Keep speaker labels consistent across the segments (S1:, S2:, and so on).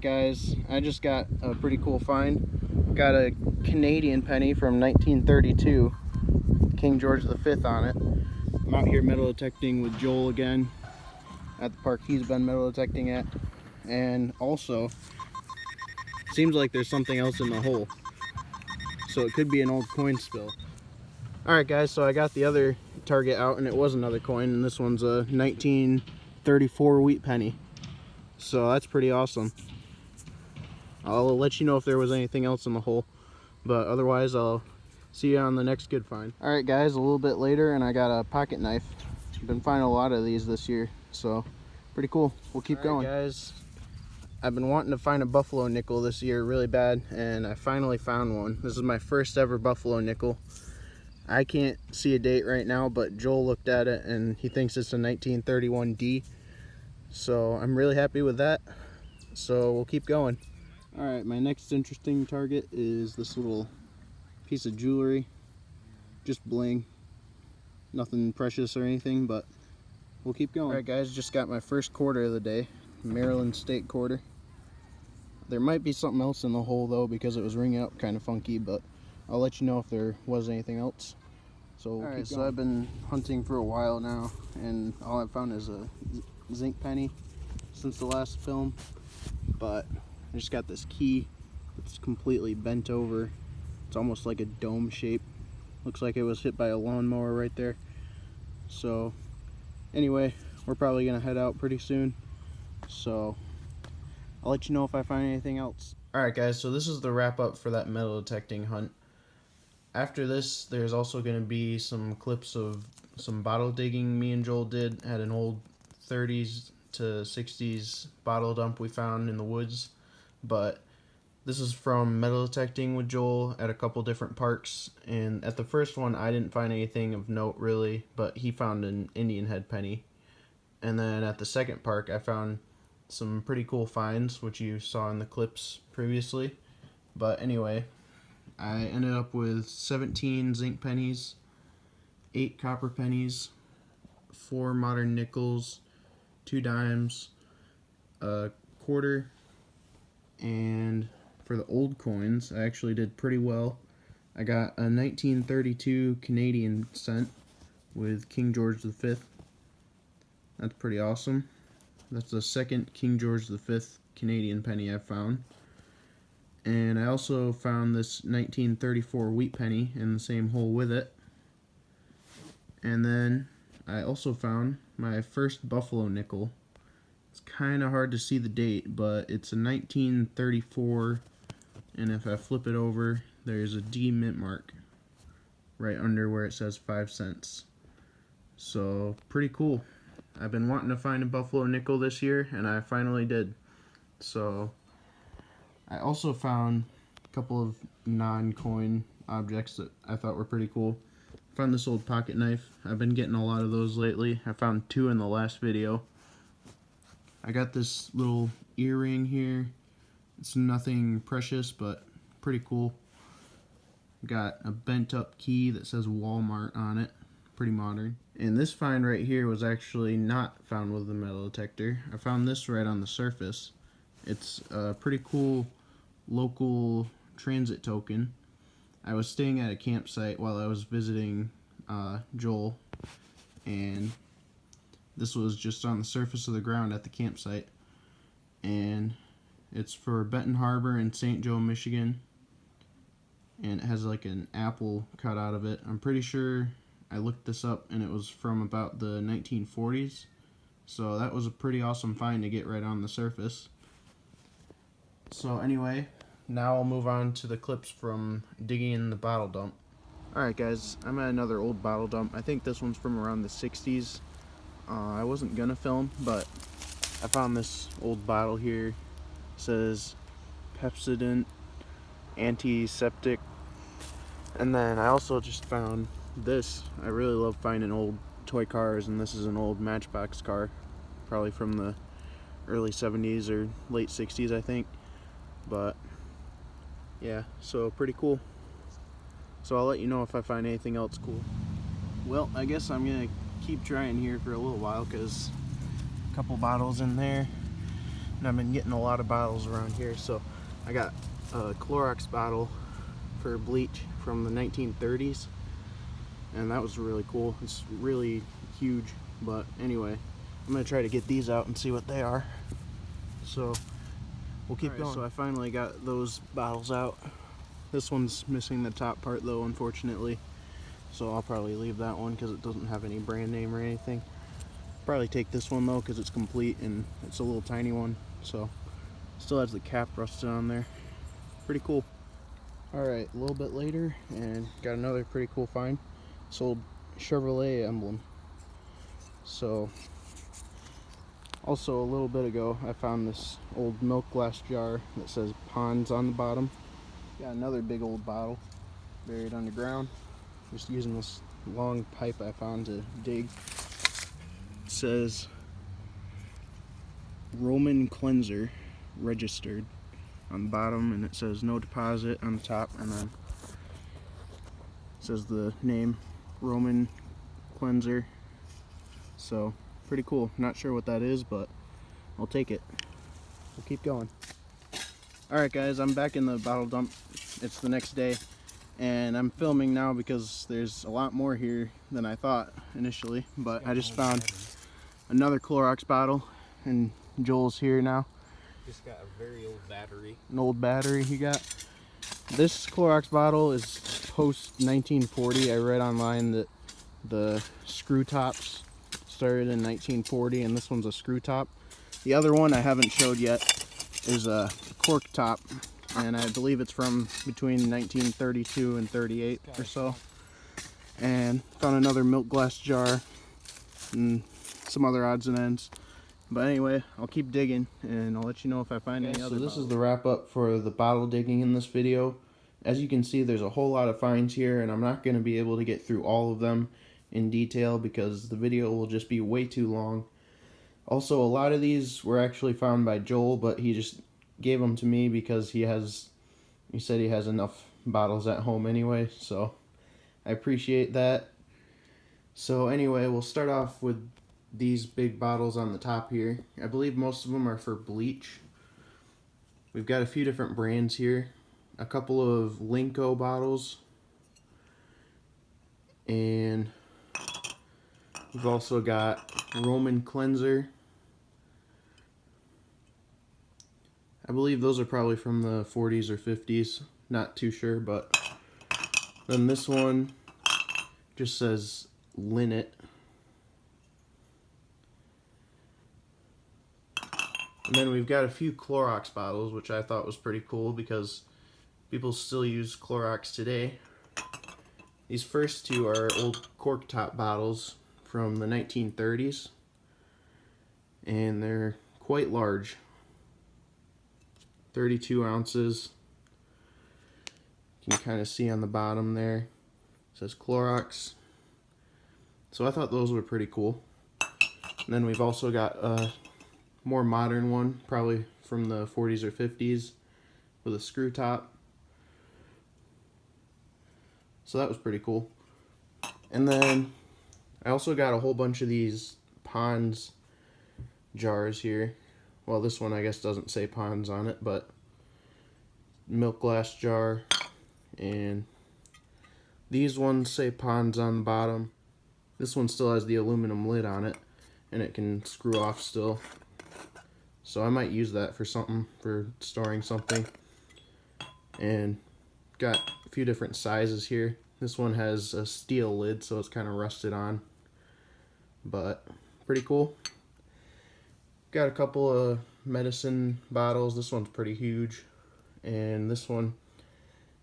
S1: Guys, I just got a pretty cool find. Got a Canadian penny from 1932, King George V on it. I'm out here metal detecting with Joel again at the park he's been metal detecting at, and also seems like there's something else in the hole, so it could be an old coin spill. Alright guys, so I got the other target out and it was another coin, and this one's a 1934 wheat penny, so that's pretty awesome. I'll let you know if there was anything else in the hole, but otherwise I'll see you on the next good find. Alright guys, a little bit later and I got a pocket knife. I've been finding a lot of these this year, so pretty cool. We'll keep going. Guys, I've been wanting to find a buffalo nickel this year really bad, and I finally found one. This is my first ever buffalo nickel. I can't see a date right now, but Joel looked at it and he thinks it's a 1931D, so I'm really happy with that. So we'll keep going. Alright, my next interesting target is this little piece of jewelry. Just bling. Nothing precious or anything, but we'll keep going. Alright guys, just got my first quarter of the day. Maryland State quarter. There might be something else in the hole though, because it was ringing up kind of funky, but I'll let you know if there was anything else. So we'll keep going. I've been hunting for a while now, and all I've found is a zinc penny since the last film, but I just got this key. It's completely bent over. It's almost like a dome shape. Looks like it was hit by a lawnmower right there. So anyway, we're probably gonna head out pretty soon, so I'll let you know if I find anything else. Alright guys, so this is the wrap up for that metal detecting hunt. After this, there's also going to be some clips of some bottle digging me and Joel did at an old 30s to 60s bottle dump we found in the woods. But this is from metal detecting with Joel at a couple different parks, and at the first one I didn't find anything of note really, but he found an Indian head penny. And then at the second park I found some pretty cool finds, which you saw in the clips previously. But anyway, I ended up with 17 zinc pennies, 8 copper pennies, 4 modern nickels, 2 dimes, a quarter, and for the old coins I actually did pretty well. I got a 1932 Canadian cent with King George V. That's pretty awesome. That's the second King George V Canadian penny I've found. And I also found this 1934 wheat penny in the same hole with it. And then I also found my first buffalo nickel. It's kind of hard to see the date, but it's a 1934, and if I flip it over, there's a D mint mark right under where it says 5 cents. So pretty cool. I've been wanting to find a buffalo nickel this year, and I finally did. So I also found a couple of non-coin objects that I thought were pretty cool. I found this old pocket knife. I've been getting a lot of those lately. I found 2 in the last video. I got this little earring here. It's nothing precious, but pretty cool. Got a bent up key that says Walmart on it. Pretty modern. And this find right here was actually not found with the metal detector. I found this right on the surface. It's a pretty cool local transit token. I was staying at a campsite while I was visiting Joel, and this was just on the surface of the ground at the campsite, and it's for Benton Harbor in St. Joe, Michigan, and it has like an apple cut out of it. I'm pretty sure I looked this up and it was from about the 1940s, so that was a pretty awesome find to get right on the surface. So anyway, now I'll move on to the clips from digging in the bottle dump. Alright guys, I'm at another old bottle dump. I think this one's from around the 60s. I wasn't gonna film, but I found this old bottle here. It says Pepsodent Antiseptic. And then I also just found this. I really love finding old toy cars, and this is an old Matchbox car. Probably from the early 70s or late 60s, I think. But yeah, so pretty cool. So I'll let you know if I find anything else cool. Well, I guess I'm gonna keep trying here for a little while, because a couple bottles in there and I've been getting a lot of bottles around here. So I got a Clorox bottle for bleach from the 1930s, and that was really cool. It's really huge, but anyway, I'm gonna try to get these out and see what they are. So we'll keep going. So I finally got those bottles out. This one's missing the top part though, unfortunately, so I'll probably leave that one because it doesn't have any brand name or anything. Probably take this one though because it's complete and it's a little tiny one, so still has the cap rusted on there. Pretty cool. Alright, a little bit later, and got another pretty cool find. This old Chevrolet emblem. So also a little bit ago I found this old milk glass jar that says Ponds on the bottom. Got another big old bottle buried underground. Just using this long pipe I found to dig. It says Roman cleanser registered on the bottom, and it says no deposit on the top, and then it says the name Roman cleanser. So pretty cool. Not sure what that is, but I'll take it. We'll keep going. Alright guys, I'm back in the bottle dump. It's the next day, and I'm filming now because there's a lot more here than I thought initially, but I just found another Clorox bottle, and Joel's here now.
S2: Just got a very old battery.
S1: An old battery he got. This Clorox bottle is post 1940. I read online that the screw tops started in 1940, and this one's a screw top. The other one I haven't showed yet is a cork top, and I believe it's from between 1932 and 38 or so. And found another milk glass jar and some other odds and ends. But anyway, I'll keep digging and I'll let you know if I find any other. So this is the wrap up for the bottle digging in this video. As you can see, there's a whole lot of finds here, and I'm not going to be able to get through all of them in detail because the video will just be way too long. Also, a lot of these were actually found by Joel, but he just gave them to me because he said he has enough bottles at home anyway, so I appreciate that. So anyway, we'll start off with these big bottles on the top here. I believe most of them are for bleach. We've got a few different brands here. A couple of Linko bottles. And we've also got Roman cleanser. I believe those are probably from the 40s or 50s. Not too sure, but then this one just says Linnet. And then we've got a few Clorox bottles, which I thought was pretty cool because people still use Clorox today. These first two are old cork top bottles from the 1930s, and they're quite large. 32 ounces. You can kind of see on the bottom there. It says Clorox. So I thought those were pretty cool. And then we've also got a more modern one, probably from the 40s or 50s, with a screw top. So that was pretty cool. And then I also got a whole bunch of these Ponds jars here. Well, this one I guess doesn't say Ponds on it, but milk glass jar. And these ones say Ponds on the bottom. This one still has the aluminum lid on it, and it can screw off still. So I might use that for something, for storing something. And got a few different sizes here. This one has a steel lid, so it's kind of rusted on, but pretty cool. Got a couple of medicine bottles. This one's pretty huge, and this one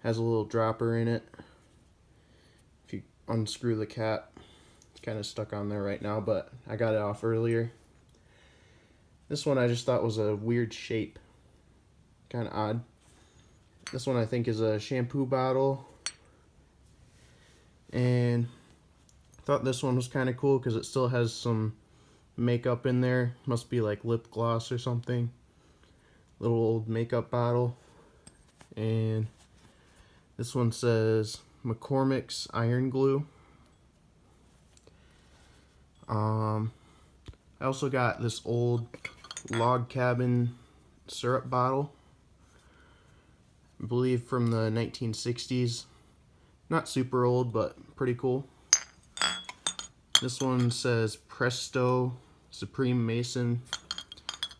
S1: has a little dropper in it. If you unscrew the cap, it's kind of stuck on there right now, but I got it off earlier. This one I just thought was a weird shape, kind of odd. This one I think is a shampoo bottle, and I thought this one was kind of cool because it still has some makeup in there. Must be like lip gloss or something. Little old makeup bottle. And this one says McCormick's Iron Glue. I also got this old log cabin syrup bottle. I believe from the 1960s. Not super old, but pretty cool. This one says Presto Supreme Mason,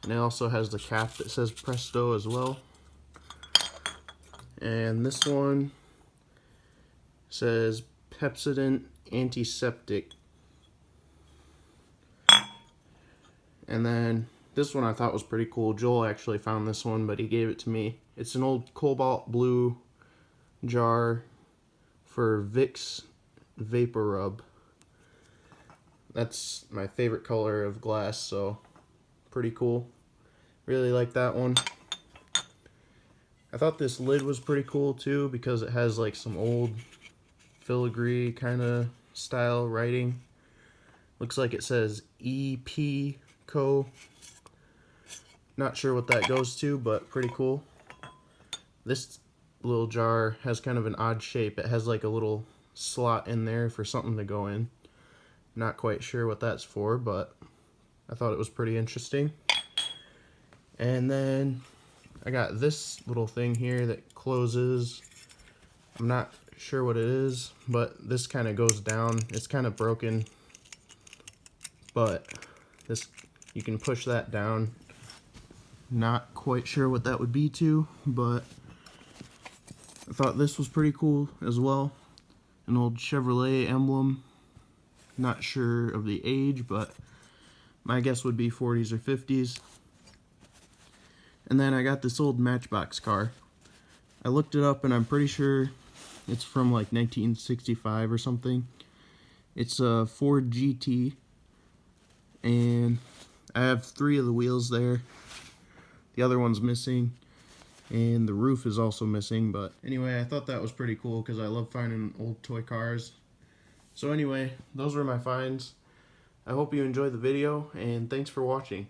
S1: and it also has the cap that says Presto as well. And this one says Pepsodent Antiseptic. And then this one I thought was pretty cool. Joel actually found this one, but he gave it to me. It's an old cobalt blue jar for Vicks Vapor Rub. That's my favorite color of glass, so pretty cool. Really like that one. I thought this lid was pretty cool too because it has like some old filigree kind of style writing. Looks like it says EP Co. Not sure what that goes to, but pretty cool. This little jar has kind of an odd shape. It has like a little slot in there for something to go in. Not quite sure what that's for, but I thought it was pretty interesting. And then I got this little thing here that closes. I'm not sure what it is, but this kind of goes down. It's kind of broken, but this, you can push that down. Not quite sure what that would be to, but I thought this was pretty cool as well. An old Chevrolet emblem. Not sure of the age, but my guess would be 40s or 50s. And then I got this old Matchbox car. I looked it up and I'm pretty sure it's from like 1965 or something. It's a Ford GT, and I have 3 of the wheels there. The other one's missing, and the roof is also missing. But anyway, I thought that was pretty cool because I love finding old toy cars. So anyway, those were my finds. I hope you enjoyed the video, and thanks for watching.